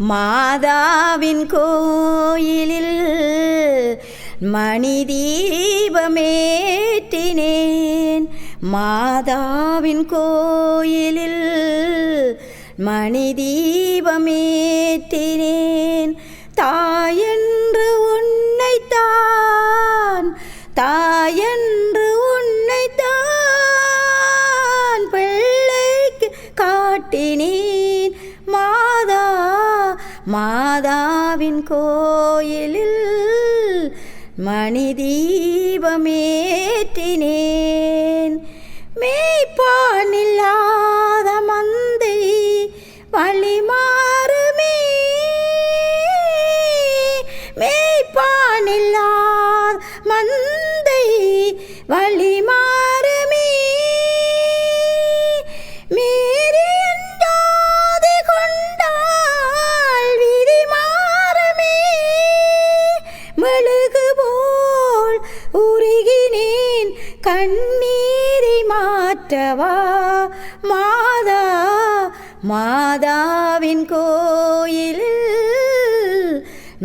மாதாவின் கோயிலில் மணி தீபமேற்றினேன். மாதாவின் கோயிலில் மணி தீபமேற்றினேன். தாயென்று உன்னைத்தான், தாயென்று உன்னைத்தான் பிள்ளைக்கு காட்டினேன். மாதாவின் கோயிலில் மணி தீபமேற்றினேன். மேய்ப்பானில்லாத மந்தை வழிமாறுமே, மேய்ப்பானில்லாத மந்தை வழிமாறுமே. மேரியாதை கொண்டால் விதி மாறுமே. மெழுகு போல் உருகினேன் கண்ணீரை மாற்றவா. மாதாவின் கோயிலில்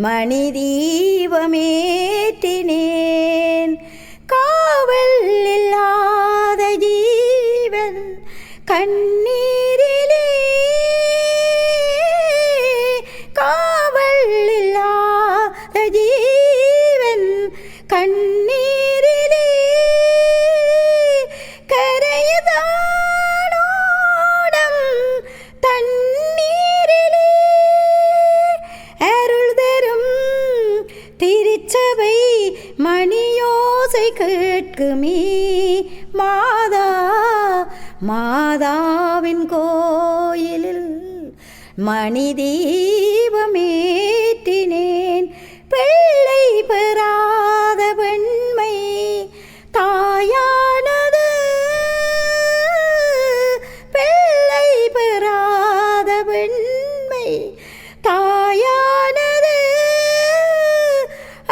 மணி தீபமேற்றினேன். காவல் இல்லாத ஜீவன் கண்ணீரிலே, காவல் இல்லாத ஜீவன் கண்ணீரிலே. கரையதானோடம் தண்ணீரிலே அருள் தரும் திருச்சபை மணியோசை கேட்குமே. மாதாவின் கோயிலில் மணி தீபமேற்றினேன். பிள்ளை பெறாத பெண்மை தாயானது, பிள்ளை பெறாத பெண்மை தாயானது.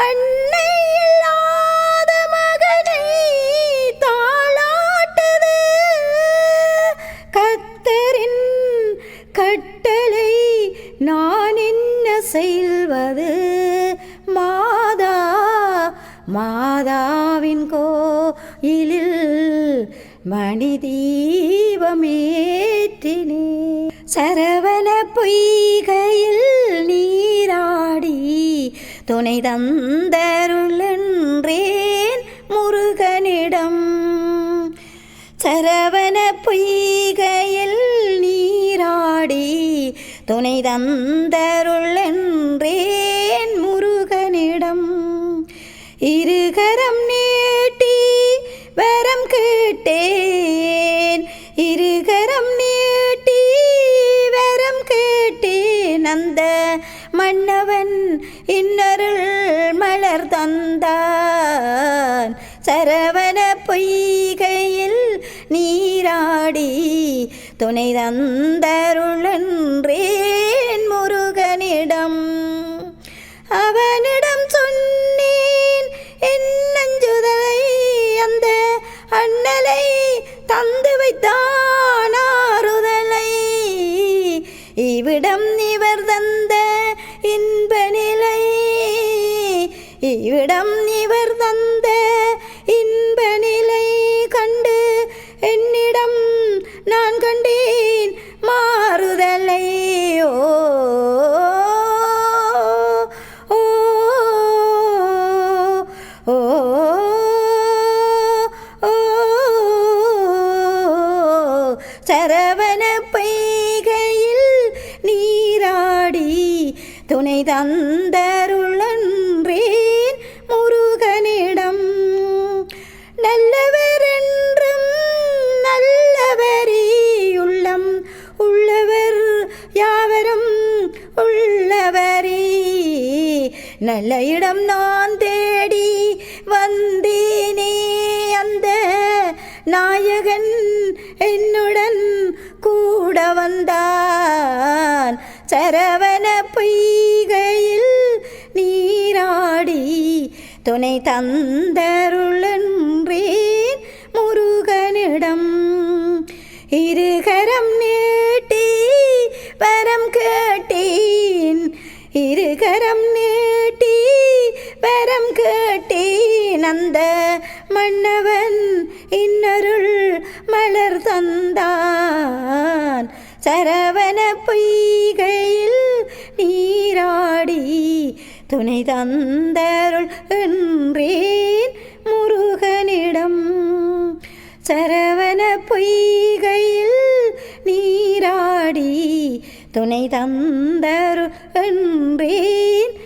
அன்னை இல்லாத மகனை தாளாட்டுது. கர்த்தரின் கட்டளை நான் என்ன செய்வது. மாதாவின் கோயிலில் மணி தீபமேற்றினேன். சரவண பொய்கையில் நீராடி துணை தந்தருளென்றேன் முருகனிடம். சரவண பொய்கையில் நீராடி துணை தந்தருளென்றேன் முருகனிடம். இருகரம் நீட்டி வரம் கேட்டேன், இருகரம் நீட்டி வரம் கேட்டேன். அந்த மன்னவன் இன்னருள் மலர் தந்தான். சரவண பொய்கையில் நீராடி துணை தந்தருளென்றேன் முருகனிடம். அவனிடம் சொன்னேன் என் நஞ்சுதலை, அந்த அண்ணலை தந்து வைத்தான் ஆறுதலை. இவ்விடம் இவர் தந்த இன்ப நிலை, இவ்விடம் இவர் தந்த இன்ப நிலை கண்டு என்னிடம் நான் கண்டேன் மாறுதலை. சரவண பொய்கையில் நீராடி துணை தந்தருளென்றேன் முருகனிடம். நல்லவர் என்றும் நல்லவரே உள்ளம் உள்ளவர் யாவரும் உள்ளவரே. நல்ல இடம் நான் தேடி வந்தேனே, அந்த நாயகன் என்னுடன் கூட வந்தான். சரவண பொய்கையில் நீராடி துணை தந்தருளென்றேன் முருகனிடம். இருகரம் நீட்டி வரம் கேட்டேன் தந்தான். சரவண பொய்கையில் நீராடி துணை தந்தருள் என்றேன் முருகனிடம். சரவண பொய்கையில் நீராடி துணை தந்தருள் என்றேன்